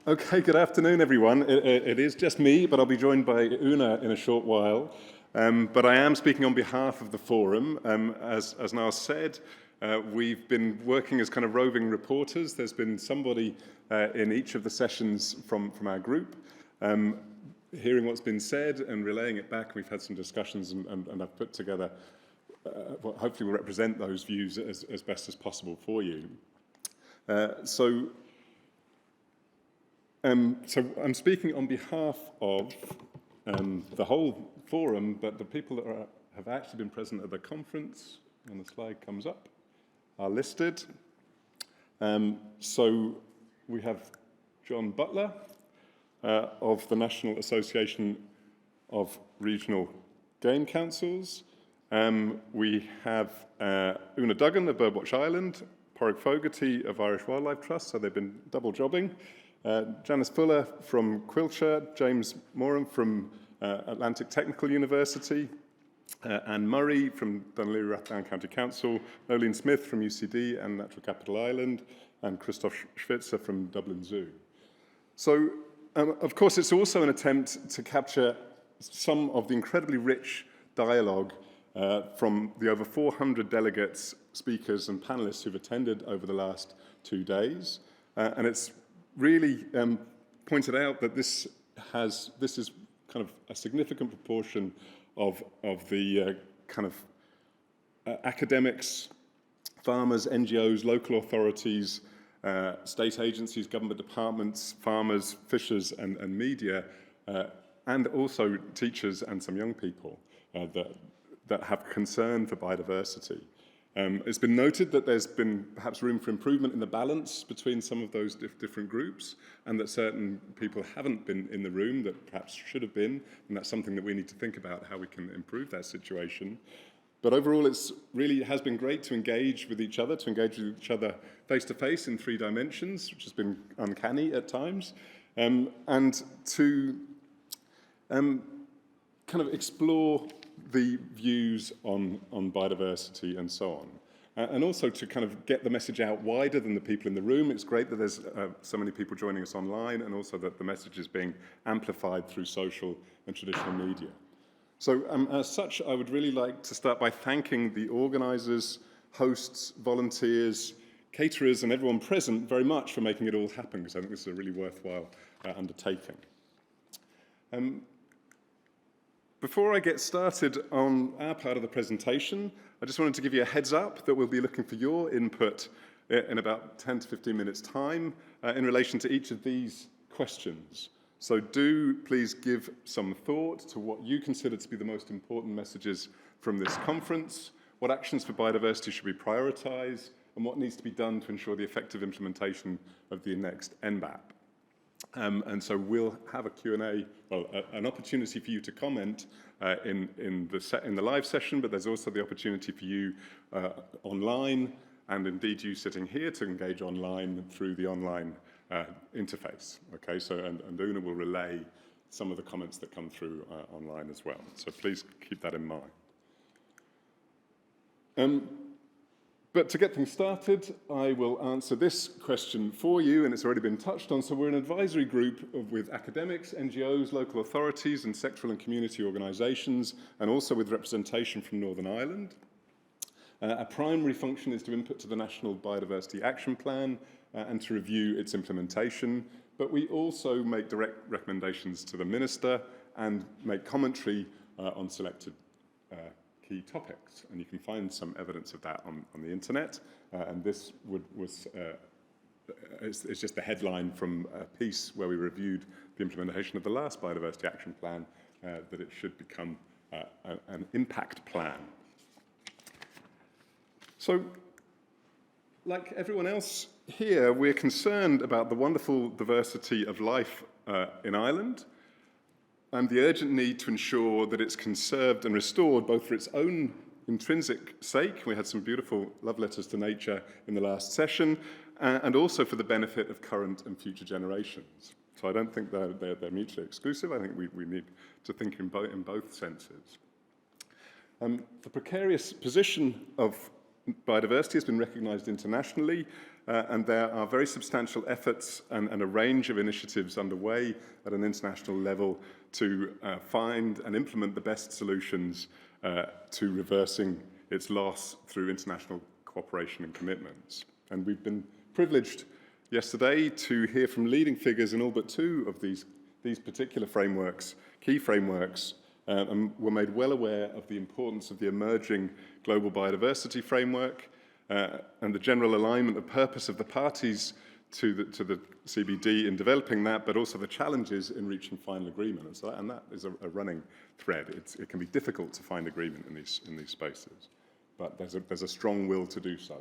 Okay, good afternoon, everyone. It is just me, but I'll be joined by Una in a short while. But I am speaking on behalf of the forum. As Niall said, we've been working as kind of roving reporters. There's been somebody in each of the sessions from our group, hearing what's been said and relaying it back. We've had some discussions and I've put together what hopefully will represent those views as best as possible for you. So I'm speaking on behalf of the whole forum, but the people that have actually been present at the conference, when the slide comes up, are listed. So we have John Butler of the National Association of Regional Game Councils. We have Una Duggan of Birdwatch Ireland, Porrick Fogarty of Irish Wildlife Trust, so they've been double jobbing. Janice Fuller from Quilcher, James Moran from Atlantic Technical University, Anne Murray from Dunleary Rathdown County Council, Nolene Smith from UCD and Natural Capital Island, and Christoph Schwitzer from Dublin Zoo. So, of course, it's also an attempt to capture some of the incredibly rich dialogue from the over 400 delegates, speakers and panelists who've attended over the last 2 days. And it's really pointed out that this is kind of a significant proportion of the kind of academics, farmers, NGOs, local authorities, state agencies, government departments, farmers, fishers and media, and also teachers and some young people that have concern for biodiversity. It's been noted that there's been perhaps room for improvement in the balance between some of those different groups, and that certain people haven't been in the room that perhaps should have been, and that's something that we need to think about, how we can improve that situation. But overall, it's really has been great to engage with each other face-to-face in 3 dimensions, which has been uncanny at times, and to kind of explore the views on biodiversity and so on. And also to kind of get the message out wider than the people in the room. It's great that there's so many people joining us online, and also that the message is being amplified through social and traditional media. So as such, I would really like to start by thanking the organisers, hosts, volunteers, caterers and everyone present very much for making it all happen, because I think this is a really worthwhile undertaking. Before I get started on our part of the presentation, I just wanted to give you a heads up that we'll be looking for your input in about 10 to 15 minutes' time in relation to each of these questions. So do please give some thought to what you consider to be the most important messages from this conference, what actions for biodiversity should we prioritise, and what needs to be done to ensure the effective implementation of the next NBF. And so we'll have a Q&A, an opportunity for you to comment in the live session, but there's also the opportunity for you online, and indeed you sitting here to engage online through the online interface. Okay, so and Una will relay some of the comments that come through online as well. So please keep that in mind. But to get things started, I will answer this question for you, and it's already been touched on. So we're an advisory group with academics, NGOs, local authorities, and sectoral and community organisations, and also with representation from Northern Ireland. Our primary function is to input to the National Biodiversity Action Plan and to review its implementation, but we also make direct recommendations to the Minister and make commentary on selected key topics, and you can find some evidence of that on the internet. And this is just the headline from a piece where we reviewed the implementation of the last Biodiversity Action Plan, that it should become an impact plan. So, like everyone else here, we're concerned about the wonderful diversity of life in Ireland, and the urgent need to ensure that it's conserved and restored both for its own intrinsic sake. We had some beautiful love letters to nature in the last session, and also for the benefit of current and future generations. So I don't think they're mutually exclusive. I think we need to think in both senses. The precarious position of biodiversity has been recognised internationally, and there are very substantial efforts and a range of initiatives underway at an international level to find and implement the best solutions to reversing its loss through international cooperation and commitments. And we've been privileged yesterday to hear from leading figures in all but two of these particular frameworks, key frameworks, and were made well aware of the importance of the emerging global biodiversity framework and the general alignment of purpose of the parties to the CBD in developing that, but also the challenges in reaching final agreement. And that is a running thread. It can be difficult to find agreement in these spaces, but there's a strong will to do so.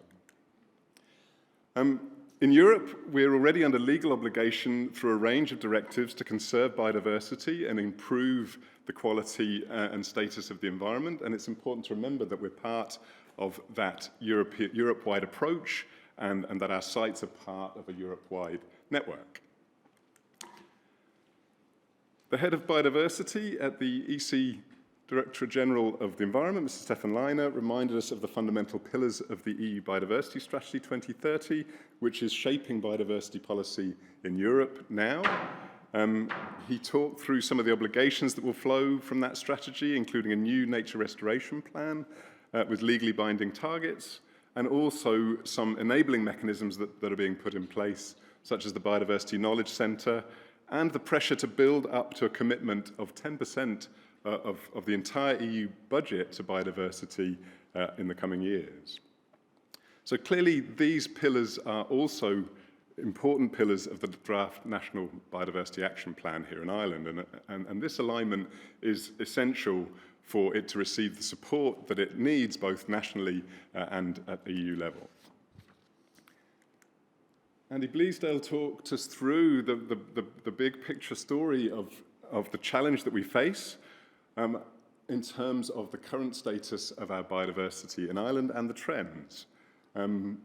In Europe, we're already under legal obligation through a range of directives to conserve biodiversity and improve the quality and status of the environment. And it's important to remember that we're part of that Europe-wide approach and that our sites are part of a Europe-wide network. The head of biodiversity at the EC Directorate General of the Environment, Mr. Stefan Leiner, reminded us of the fundamental pillars of the EU Biodiversity Strategy 2030, which is shaping biodiversity policy in Europe now. He talked through some of the obligations that will flow from that strategy, including a new nature restoration plan with legally binding targets, and also some enabling mechanisms that are being put in place, such as the Biodiversity Knowledge Centre, and the pressure to build up to a commitment of 10% of the entire EU budget to biodiversity in the coming years. So clearly, these pillars are also important pillars of the draft National Biodiversity Action Plan here in Ireland, and this alignment is essential for it to receive the support that it needs both nationally and at the EU level. Andy Bleasdale talked us through the big picture story of the challenge that we face in terms of the current status of our biodiversity in Ireland and the trends. The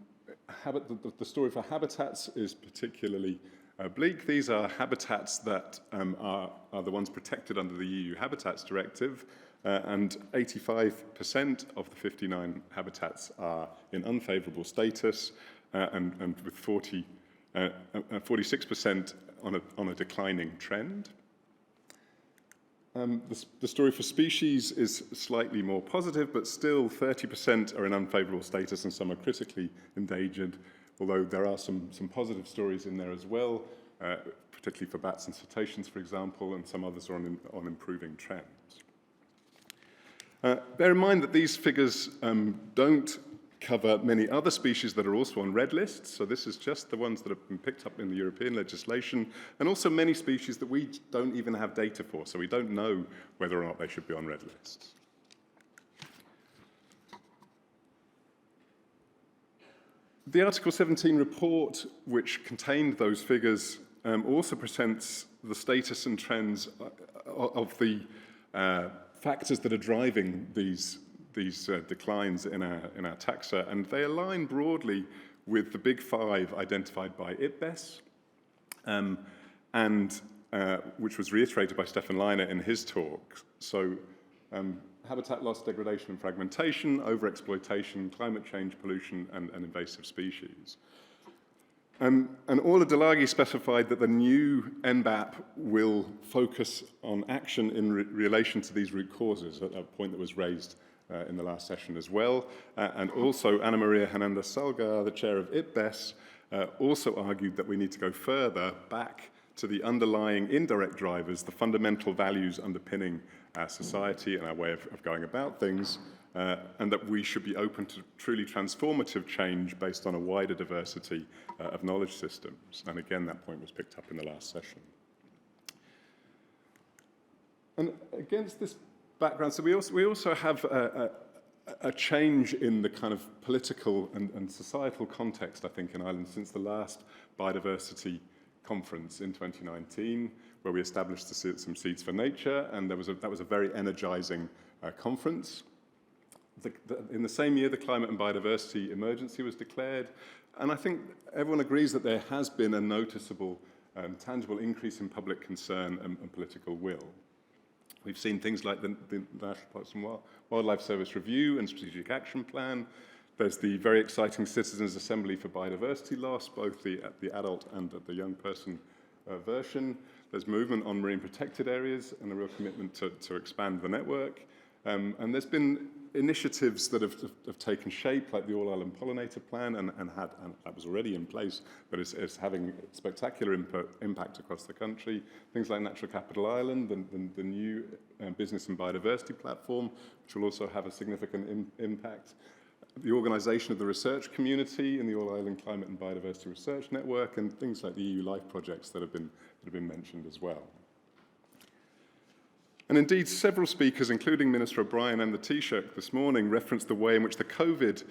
story for habitats is particularly bleak. These are habitats that are the ones protected under the EU Habitats Directive, and 85% of the 59 habitats are in unfavourable status, and with 46% on a declining trend. The story for species is slightly more positive, but still 30% are in unfavourable status and some are critically endangered, although there are some positive stories in there as well, particularly for bats and cetaceans, for example, and some others are on improving trends. Bear in mind that these figures don't cover many other species that are also on red lists, so this is just the ones that have been picked up in the European legislation, and also many species that we don't even have data for, so we don't know whether or not they should be on red lists. The Article 17 report, which contained those figures, also presents the status and trends of the factors that are driving these declines in our taxa, and they align broadly with the big five identified by IPBES, which was reiterated by Stefan Leiner in his talk. So habitat loss, degradation and fragmentation, overexploitation, climate change, pollution, and invasive species. And Orla Delagi specified that the new NBAP will focus on action in relation to these root causes, a point that was raised in the last session as well. And also Ana Maria Hernandez-Salgar, the chair of IPBES, also argued that we need to go further back to the underlying indirect drivers, the fundamental values underpinning our society and our way of going about things, and that we should be open to truly transformative change based on a wider diversity of knowledge systems. And again, that point was picked up in the last session. And against this background, so we also have a change in the kind of political and societal context, I think, in Ireland since the last biodiversity conference in 2019, where we established some Seeds for Nature, and that was a very energizing conference. In the same year, the climate and biodiversity emergency was declared, and I think everyone agrees that there has been a noticeable, tangible increase in public concern and political will. We've seen things like the National Parks and Wildlife Service Review and Strategic Action Plan, There's the very exciting Citizens Assembly for Biodiversity Loss, both the adult and the young person version. There's movement on marine protected areas and a real commitment to expand the network. And there's been initiatives that have taken shape, like the All Island Pollinator Plan, and that was already in place, but it's having spectacular impact across the country. Things like Natural Capital Island, the new Business and Biodiversity Platform, which will also have a significant impact. The organisation of the research community in the All Island Climate and Biodiversity Research Network, and things like the EU Life projects that have been mentioned as well. And indeed, several speakers, including Minister O'Brien and the Taoiseach this morning, referenced the way in which the COVID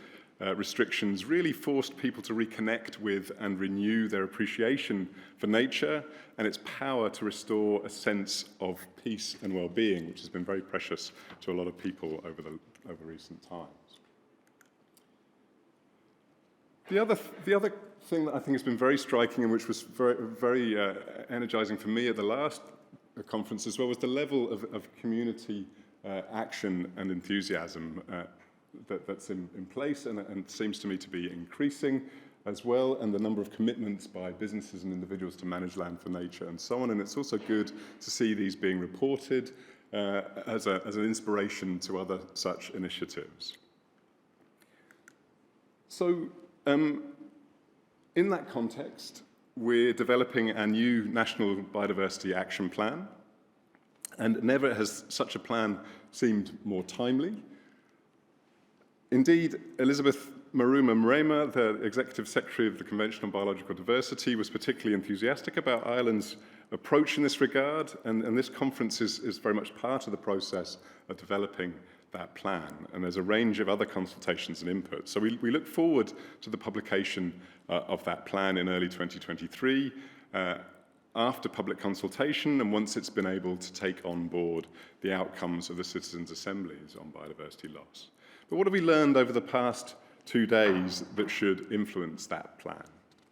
restrictions really forced people to reconnect with and renew their appreciation for nature and its power to restore a sense of peace and well-being, which has been very precious to a lot of people over recent times. The other thing that I think has been very striking and which was very energizing for me at the last conference as well was the level of community action and enthusiasm that's in place and seems to me to be increasing as well, and the number of commitments by businesses and individuals to manage land for nature and so on. And it's also good to see these being reported as an inspiration to other such initiatives. So, in that context, we're developing a new National Biodiversity Action Plan, and never has such a plan seemed more timely. Indeed, Elizabeth Maruma Mrema, the Executive Secretary of the Convention on Biological Diversity, was particularly enthusiastic about Ireland's approach in this regard, and this conference is very much part of the process of developing that plan, and there's a range of other consultations and inputs. So we look forward to the publication of that plan in early 2023, after public consultation and once it's been able to take on board the outcomes of the citizens' assemblies on biodiversity loss. But what have we learned over the past 2 days that should influence that plan?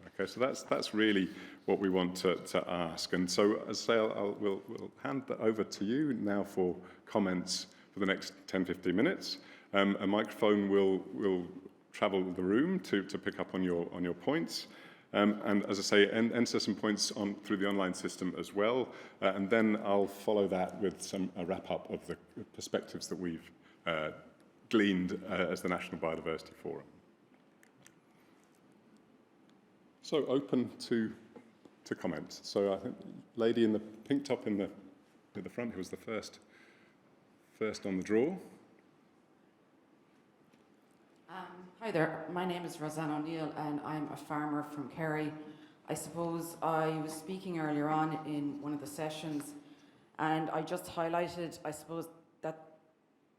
Okay, so that's really what we want to ask. And so, as I say, we'll hand that over to you now for comments for the next 10-15 minutes. A microphone will travel the room to pick up on your points. And as I say, enter some points through the online system as well. And then I'll follow that with a wrap-up of the perspectives that we've gleaned as the National Biodiversity Forum. So open to comments. So I think lady in the pink top in the front, who was the first on the draw. Hi there, my name is Rosanna O'Neill and I'm a farmer from Kerry. I suppose I was speaking earlier on in one of the sessions and I just highlighted, I suppose, that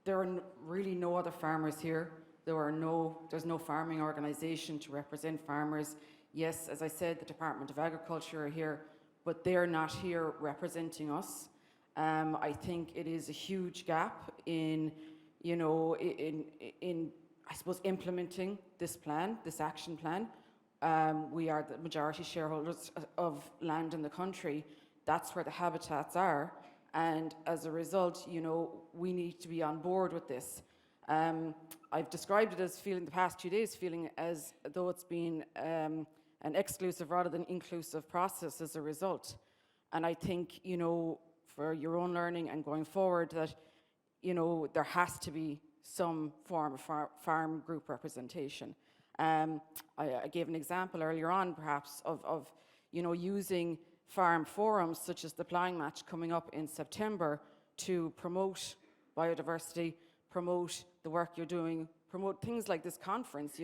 there are really no other farmers here. There's no farming organisation to represent farmers. Yes, as I said, the Department of Agriculture are here, but they're not here representing us. I think it is a huge gap in I suppose, implementing this plan, this action plan. We are the majority shareholders of land in the country. That's where the habitats are. And as a result, we need to be on board with this. I've described it as feeling the past 2 days, feeling as though it's been an exclusive rather than inclusive process as a result. And I think, for your own learning and going forward that, there has to be some form of farm group representation. I gave an example earlier on, perhaps, of using farm forums such as the Ploughing Match coming up in September to promote biodiversity, promote the work you're doing, promote things like this conference.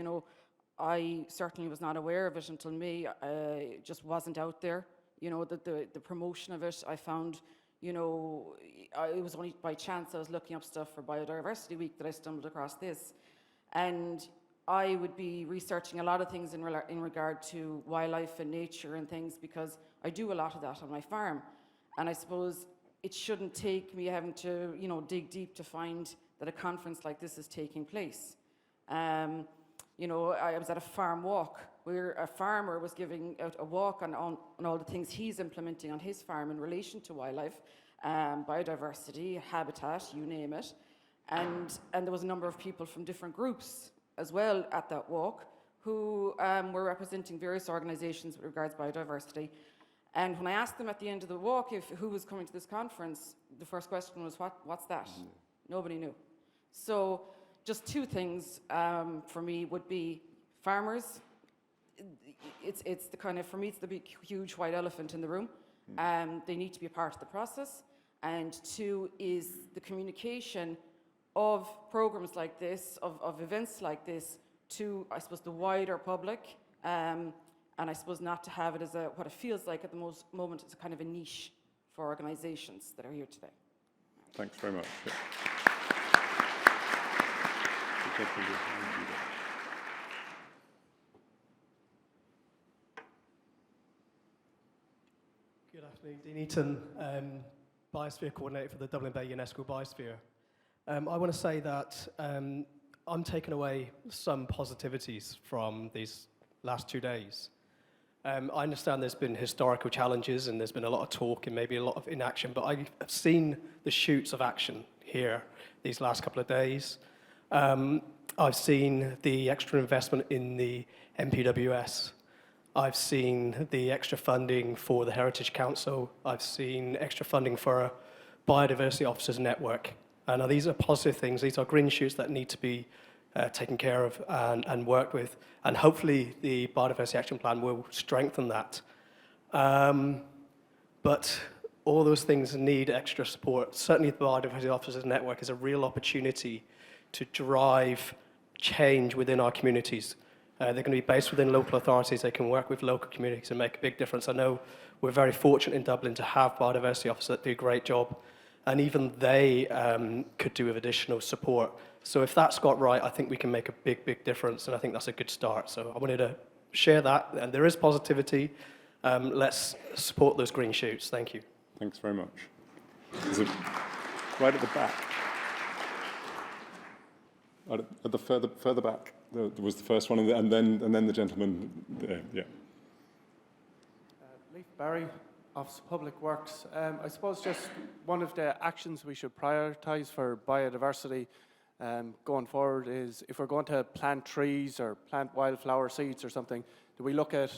I certainly was not aware of it until May. It just wasn't out there. The promotion of it, I found, it was only by chance I was looking up stuff for Biodiversity Week that I stumbled across this. And I would be researching a lot of things in regard to wildlife and nature and things because I do a lot of that on my farm. And I suppose it shouldn't take me having to, dig deep to find that a conference like this is taking place. I was at a farm walk where a farmer was giving out a walk on all the things he's implementing on his farm in relation to wildlife, biodiversity, habitat, you name it. And there was a number of people from different groups as well at that walk who were representing various organisations with regards to biodiversity. And when I asked them at the end of the walk who was coming to this conference, the first question was, what's that? Nobody knew. So just two things for me would be farmers. It's the kind of, for me, it's the big, huge white elephant in the room. They need to be a part of the process. And two is the communication of programs like this, of events like this, to, I suppose, the wider public. And I suppose not to have it as what it feels like at the moment, it's a kind of a niche for organisations that are here today. Thanks very much. Good afternoon, Dean Eaton, Biosphere Coordinator for the Dublin Bay UNESCO Biosphere. I want to say that I'm taking away some positivities from these last 2 days. I understand there's been historical challenges and there's been a lot of talk and maybe a lot of inaction, but I've seen the shoots of action here these last couple of days. I've seen the extra investment in the MPWS. I've seen the extra funding for the Heritage Council. I've seen extra funding for a Biodiversity Officers Network. And these are positive things. These are green shoots that need to be taken care of and worked with. And hopefully the Biodiversity Action Plan will strengthen that. But all those things need extra support. Certainly the Biodiversity Officers Network is a real opportunity to drive change within our communities. They're going to be based within local authorities. They can work with local communities and make a big difference. I know we're very fortunate in Dublin to have biodiversity officers that do a great job, and even they could do with additional support. So if that's got right, I think we can make a big, big difference, and I think that's a good start. So I wanted to share that, and there is positivity. Let's support those green shoots. Thank you. Thanks very much. Is it right at the back? At the further back, there was the first one, and then the gentleman there. Yeah. Leif Barry, Office of Public Works. I suppose just one of the actions we should prioritise for biodiversity going forward is if we're going to plant trees or plant wildflower seeds or something, do we look at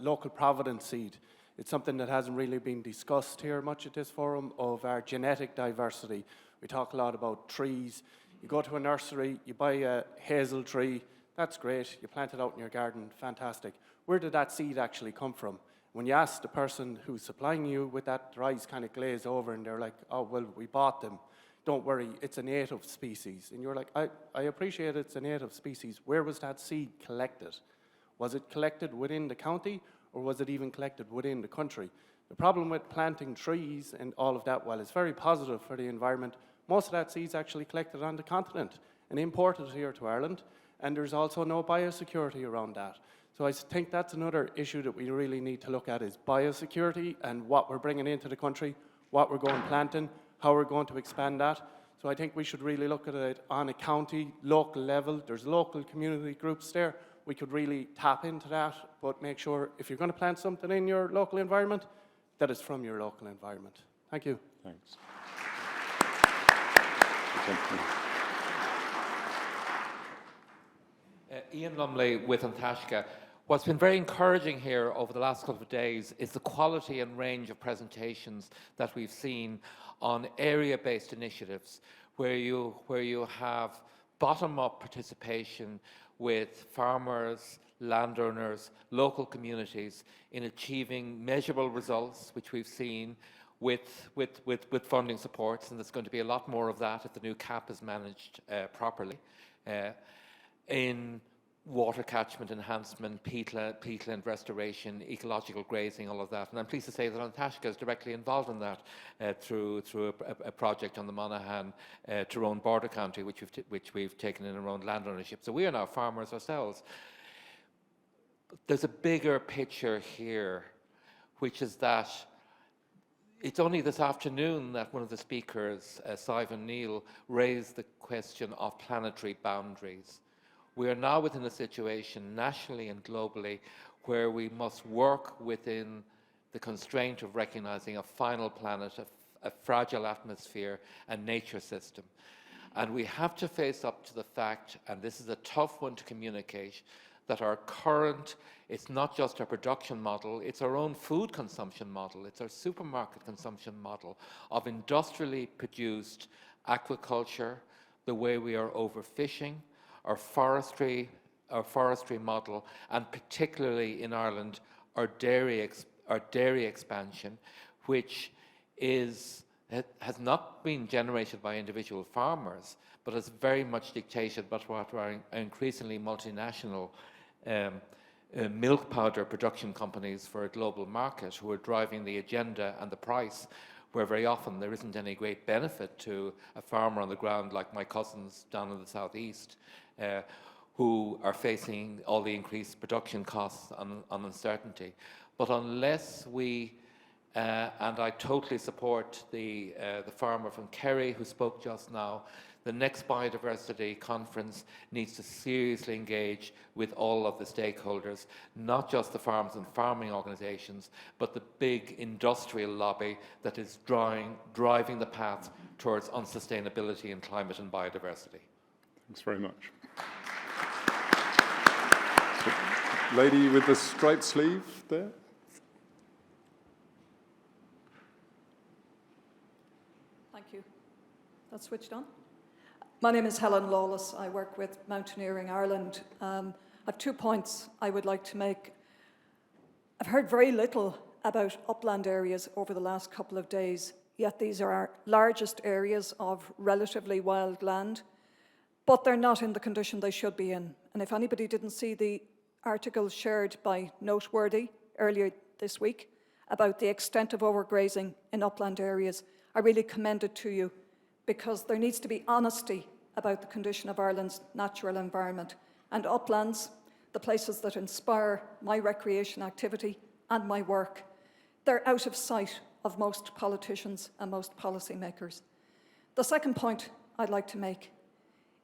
local provenance seed? It's something that hasn't really been discussed here much at this forum, of our genetic diversity. We talk a lot about trees. You go to a nursery, you buy a hazel tree, that's great, you plant it out in your garden, fantastic. Where did that seed actually come from? When you ask the person who's supplying you with that, their eyes kind of glaze over and they're like, oh, well, we bought them. Don't worry, it's a native species. And you're like, I appreciate it's a native species. Where was that seed collected? Was it collected within the county, or was it even collected within the country? The problem with planting trees and all of that, while it's very positive for the environment, most of that seed's actually collected on the continent and imported here to Ireland, and there's also no biosecurity around that. So I think that's another issue that we really need to look at, is biosecurity and what we're bringing into the country, what we're going planting, how we're going to expand that. So I think we should really look at it on a county, local level. There's local community groups there. We could really tap into that, but make sure if you're going to plant something in your local environment, that it's from your local environment. Thank you. Thanks. Ian Lumley with Antashka. What's been very encouraging here over the last couple of days is the quality and range of presentations that we've seen on area-based initiatives, where you have bottom-up participation with farmers, landowners, local communities in achieving measurable results, which we've seen with funding supports, and there's going to be a lot more of that if the new CAP is managed properly. In water catchment enhancement, peatland restoration, ecological grazing, all of that. And I'm pleased to say that Antashka is directly involved in that through a project on the Monaghan Tyrone border county, which we've taken in around land ownership. So we are now farmers ourselves. There's a bigger picture here, which is that it's only this afternoon that one of the speakers, Simon Neal, raised the question of planetary boundaries. We are now within a situation nationally and globally where we must work within the constraint of recognizing a final planet, a fragile atmosphere and nature system. And we have to face up to the fact, and this is a tough one to communicate, that our current, it's not just our production model, it's our own food consumption model, it's our supermarket consumption model of industrially produced aquaculture, the way we are overfishing, our forestry model, and particularly in Ireland, our dairy expansion, which has not been generated by individual farmers, but is very much dictated by what are increasingly multinational milk powder production companies for a global market who are driving the agenda and the price, where very often there isn't any great benefit to a farmer on the ground like my cousins down in the southeast, who are facing all the increased production costs and uncertainty. But unless we, and I totally support the farmer from Kerry who spoke just now, the next biodiversity conference needs to seriously engage with all of the stakeholders, not just the farms and farming organisations, but the big industrial lobby that is driving the path towards unsustainability in climate and biodiversity. Thanks very much. Lady with the striped sleeve there. Thank you. That's switched on. My name is Helen Lawless. I work with Mountaineering Ireland. I have 2 points I would like to make. I've heard very little about upland areas over the last couple of days, yet these are our largest areas of relatively wild land, but they're not in the condition they should be in. And if anybody didn't see the article shared by Noteworthy earlier this week about the extent of overgrazing in upland areas, I really commend it to you, because there needs to be honesty about the condition of Ireland's natural environment. And uplands, the places that inspire my recreation activity and my work, they're out of sight of most politicians and most policymakers. The second point I'd like to make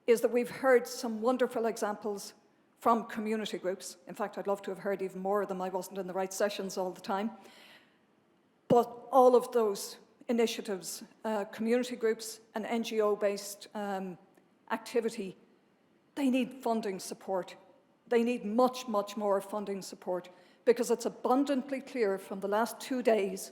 is that we've heard some wonderful examples from community groups. In fact, I'd love to have heard even more of them. I wasn't in the right sessions all the time. But all of those initiatives, community groups and NGO-based activity, they need funding support. They need much, much more funding support, because it's abundantly clear from the last 2 days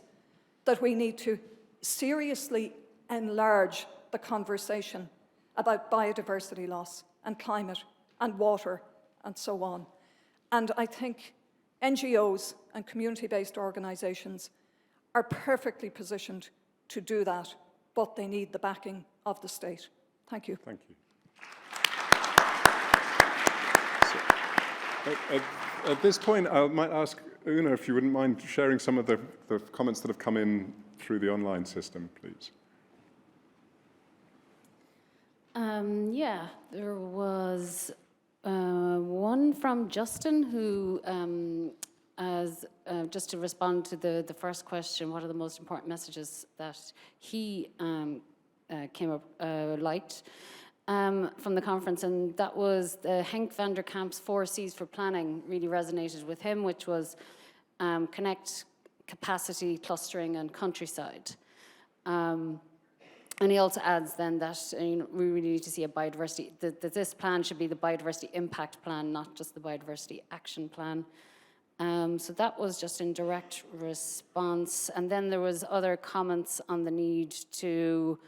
that we need to seriously enlarge the conversation about biodiversity loss and climate and water and so on. And I think NGOs and community-based organisations are perfectly positioned to do that, but they need the backing of the state. Thank you. Thank you. So, at this point, I might ask Una if you wouldn't mind sharing some of the comments that have come in through the online system, please. Yeah, there was one from Justin who, just to respond to the first question, what are the most important messages that he came up liked from the conference, and that was the Henk van der Kamp's 4 C's for planning really resonated with him, which was connect, capacity, clustering, and countryside. And he also adds then that we really need to see a biodiversity, that this plan should be the biodiversity impact plan, not just the biodiversity action plan. So that was just in direct response. And then there was other comments on the need to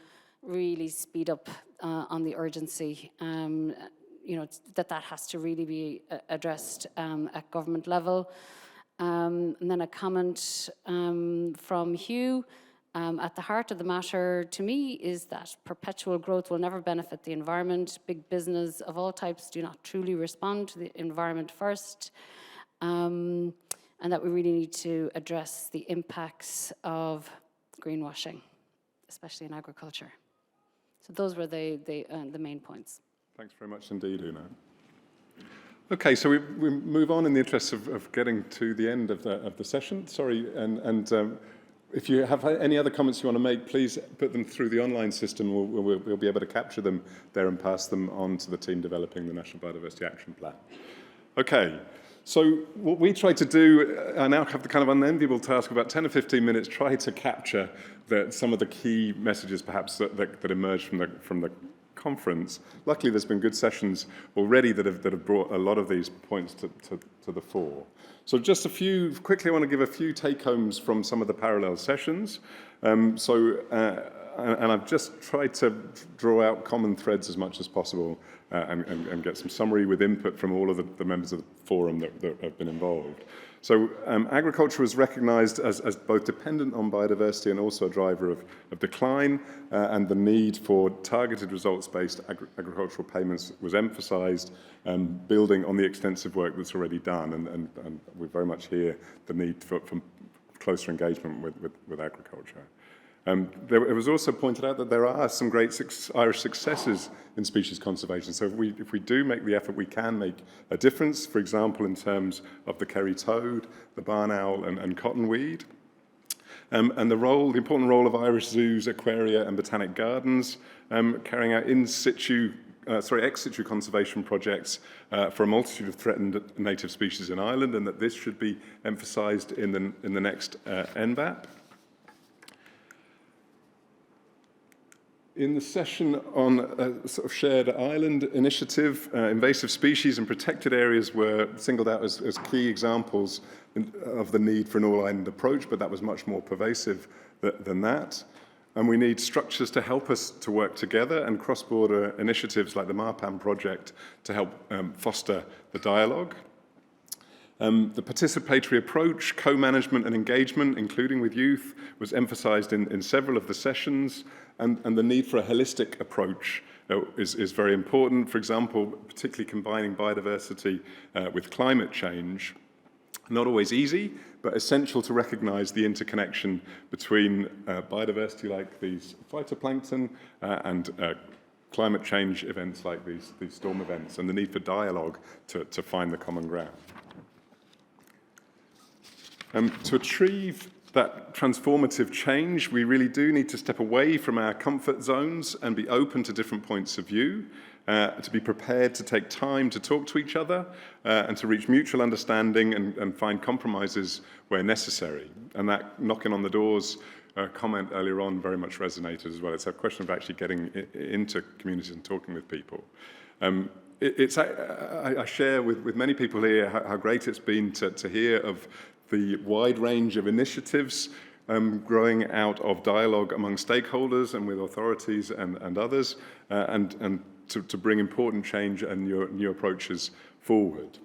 really speed up on the urgency, that has to really be addressed at government level. And then a comment from Hugh. At the heart of the matter to me is that perpetual growth will never benefit the environment. Big business of all types do not truly respond to the environment first. And that we really need to address the impacts of greenwashing, especially in agriculture. So those were the main points. Thanks very much indeed, Una. Okay, so we move on in the interest of getting to the end of the session. Sorry, and if you have any other comments you want to make, please put them through the online system. We'll be able to capture them there and pass them on to the team developing the National Biodiversity Action Plan. Okay, so what we try to do, I now have the kind of unenviable task of about 10 or 15 minutes, try to capture some of the key messages perhaps that emerge from the conference. Luckily, there's been good sessions already that have brought a lot of these points to the fore. So just quickly I want to give a few take-homes from some of the parallel sessions. And I've just tried to draw out common threads as much as possible and get some summary with input from all of the members of the forum that have been involved. So agriculture was recognised as both dependent on biodiversity and also a driver of decline, and the need for targeted results-based agricultural payments was emphasised, building on the extensive work that's already done, and we very much hear the need for closer engagement with agriculture. It was also pointed out that there are some great Irish successes in species conservation. So if we do make the effort, we can make a difference, for example, in terms of the Kerry toad, the barn owl, and cottonweed. And the important role of Irish zoos, aquaria, and botanic gardens, carrying out ex situ conservation projects for a multitude of threatened native species in Ireland, and that this should be emphasised in the next NBF. In the session on sort of shared island initiative, invasive species and protected areas were singled out as key examples of the need for an all-island approach, but that was much more pervasive than that. And we need structures to help us to work together, and cross-border initiatives like the MARPAM project to help foster the dialogue. The participatory approach, co-management and engagement, including with youth, was emphasised in several of the sessions, and the need for a holistic approach is very important. For example, particularly combining biodiversity with climate change. Not always easy, but essential to recognise the interconnection between biodiversity like these phytoplankton and climate change events like these storm events, and the need for dialogue to find the common ground. To achieve that transformative change, we really do need to step away from our comfort zones and be open to different points of view, to be prepared to take time to talk to each other and to reach mutual understanding and find compromises where necessary. And that knocking on the doors comment earlier on very much resonated as well. It's a question of actually getting into communities and talking with people. I share with many people here how great it's been to hear of the wide range of initiatives growing out of dialogue among stakeholders and with authorities and others, and to bring important change and new approaches forward.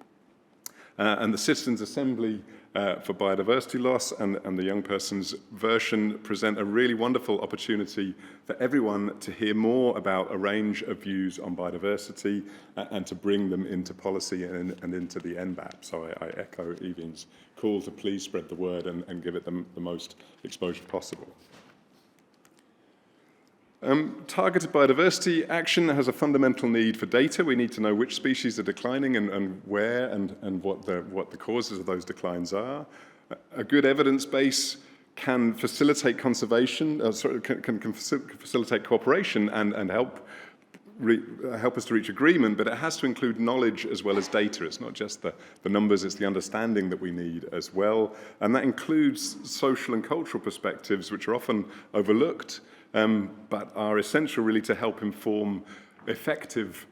And the Citizens' Assembly for Biodiversity Loss and the Young Person's version present a really wonderful opportunity for everyone to hear more about a range of views on biodiversity and to bring them into policy and into the NBF. So I echo Evine's call to please spread the word and give it the most exposure possible. Targeted biodiversity action has a fundamental need for data. We need to know which species are declining and where and what the causes of those declines are. A good evidence base can facilitate conservation, can facilitate cooperation and help us to reach agreement, but it has to include knowledge as well as data. It's not just the numbers, it's the understanding that we need as well. And that includes social and cultural perspectives, which are often overlooked, but are essential really to help inform effective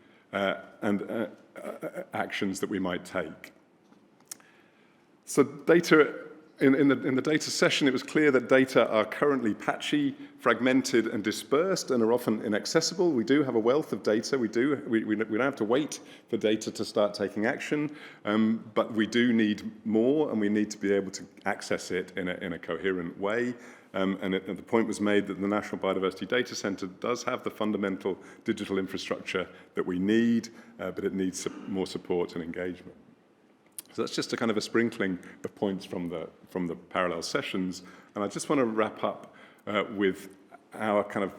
actions that we might take. So data, in the data session, it was clear that data are currently patchy, fragmented and dispersed and are often inaccessible. We do have a wealth of data. We don't have to wait for data to start taking action, but we do need more, and we need to be able to access it in a coherent way. And the point was made that the National Biodiversity Data Centre does have the fundamental digital infrastructure that we need, but it needs more support and engagement. So that's just a kind of a sprinkling of points from the parallel sessions. And I just want to wrap up with our kind of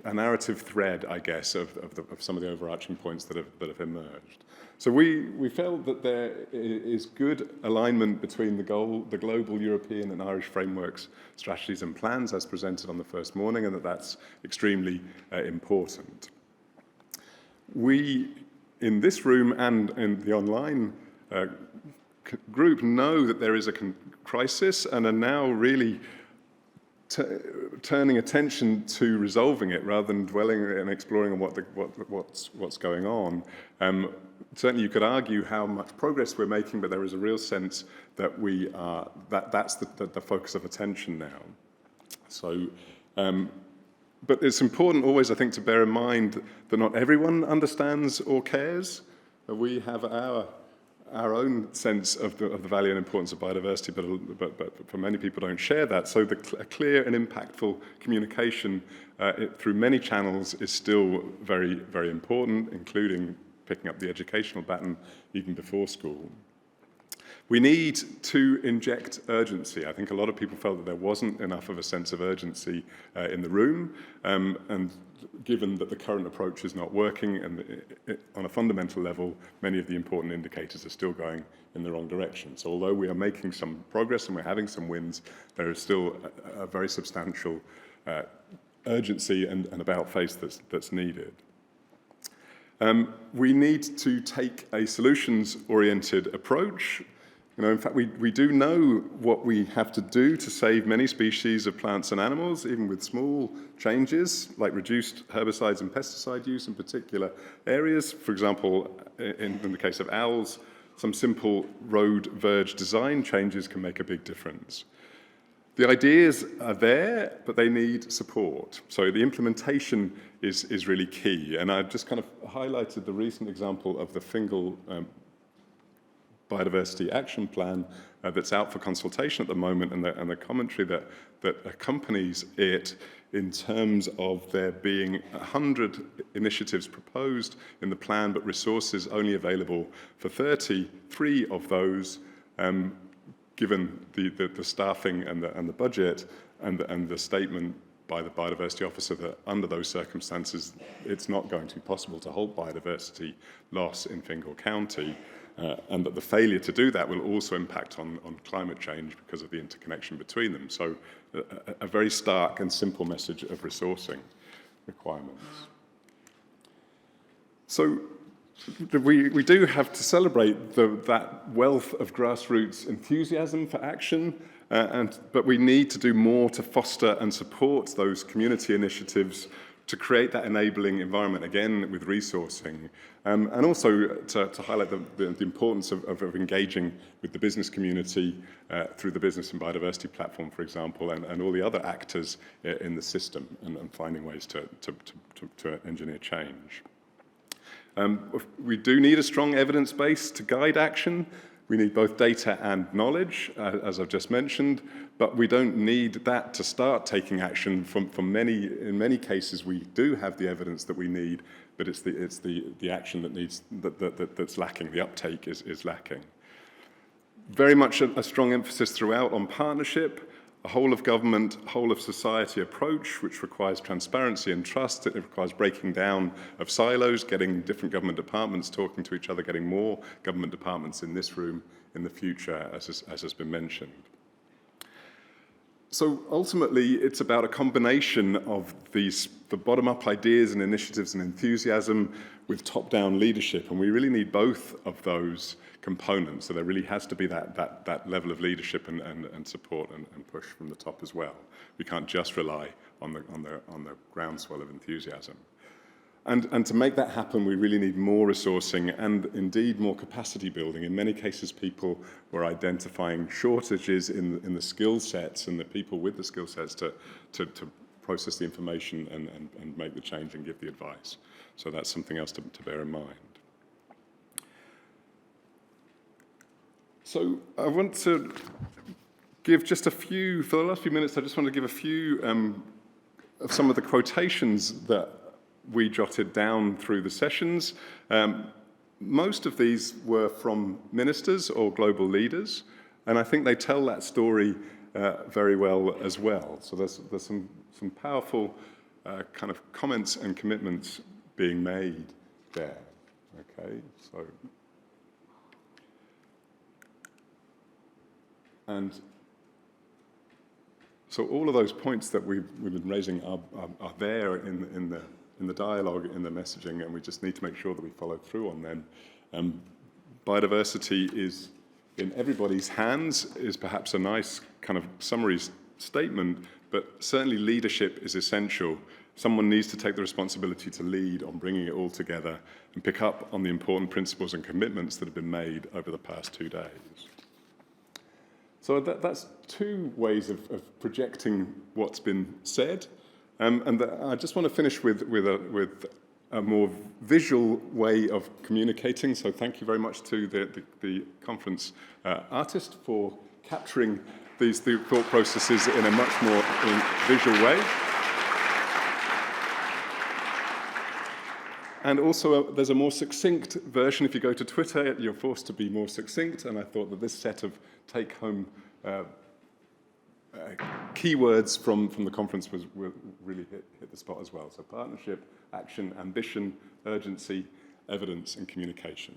a narrative thread, I guess, of some of the overarching points that have emerged. So we felt that there is good alignment between the global, European and Irish frameworks, strategies and plans as presented on the first morning, and that's extremely important. We, in this room and in the online group, know that there is a crisis and are now really turning attention to resolving it rather than dwelling and exploring on what's going on. Certainly you could argue how much progress we're making, but there is a real sense that that's the focus of attention now. So, but it's important always, I think, to bear in mind that not everyone understands or cares. We have our own sense of the value and importance of biodiversity, but for many people don't share that. So a clear and impactful communication through many channels is still very, very important, including picking up the educational baton even before school. We need to inject urgency. I think a lot of people felt that there wasn't enough of a sense of urgency in the room, and given that the current approach is not working, and on a fundamental level, many of the important indicators are still going in the wrong direction. So although we are making some progress and we're having some wins, there is still a very substantial urgency and about-face that's needed. We need to take a solutions-oriented approach. In fact, we do know what we have to do to save many species of plants and animals, even with small changes, like reduced herbicides and pesticide use in particular areas. For example, in the case of owls, some simple road verge design changes can make a big difference. The ideas are there, but they need support. So the implementation is really key. And I've just kind of highlighted the recent example of the Fingal Biodiversity Action Plan that's out for consultation at the moment, and the commentary that accompanies it in terms of there being 100 initiatives proposed in the plan, but resources only available for 33 of those, given the staffing and the budget, and the statement by the biodiversity officer that under those circumstances it's not going to be possible to halt biodiversity loss in Fingal County. And that the failure to do that will also impact on climate change because of the interconnection between them. So a very stark and simple message of resourcing requirements. So we do have to celebrate that wealth of grassroots enthusiasm for action, but we need to do more to foster and support those community initiatives to create that enabling environment, again, with resourcing. And also to highlight the importance of engaging with the business community through the Business and Biodiversity Platform, for example, and all the other actors in the system, and finding ways to engineer change. We do need a strong evidence base to guide action. We need both data and knowledge, as I've just mentioned, but we don't need that to start taking action. In many cases, we do have the evidence that we need, but it's the action that's lacking. The uptake is lacking. Very much a strong emphasis throughout on partnership, a whole of government, whole of society approach, which requires transparency and trust. It requires breaking down of silos, getting different government departments talking to each other, getting more government departments in this room in the future, as has been mentioned. So ultimately, it's about a combination of the bottom-up ideas and initiatives and enthusiasm with top-down leadership, and we really need both of those components. So there really has to be that level of leadership and support and push from the top as well. We can't just rely on the groundswell of enthusiasm. And to make that happen, we really need more resourcing and indeed more capacity building. In many cases, people were identifying shortages in the skill sets and the people with the skill sets to process the information and make the change and give the advice. So that's something else to bear in mind. So I want to give just a few, for the last few minutes, I just want to give a few of some of the quotations that we jotted down through the sessions. Most of these were from ministers or global leaders, and I think they tell that story very well as well. So there's some powerful kind of comments and commitments being made there. Okay, so all of those points that we've been raising are there in the dialogue, in the messaging, and we just need to make sure that we follow through on them. Biodiversity is in everybody's hands is perhaps a nice kind of summary statement, but certainly leadership is essential. Someone needs to take the responsibility to lead on bringing it all together and pick up on the important principles and commitments that have been made over the past 2 days. So that's two ways of projecting what's been said. I just want to finish with a more visual way of communicating. So thank you very much to the conference artist for capturing these thought processes in a much more visual way. And also, there's a more succinct version. If you go to Twitter, you're forced to be more succinct, and I thought that this set of take-home keywords from the conference will really hit the spot as well. So partnership, action, ambition, urgency, evidence, and communication.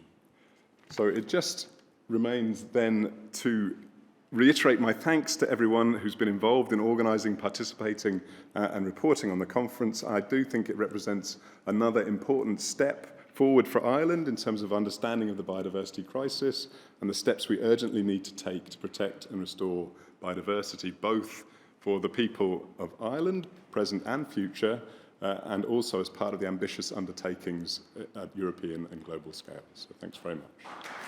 So it just remains then to reiterate my thanks to everyone who's been involved in organising, participating, and reporting on the conference. I do think it represents another important step forward for Ireland in terms of understanding of the biodiversity crisis and the steps we urgently need to take to protect and restore biodiversity, both for the people of Ireland, present and future, and also as part of the ambitious undertakings at European and global scale. So thanks very much.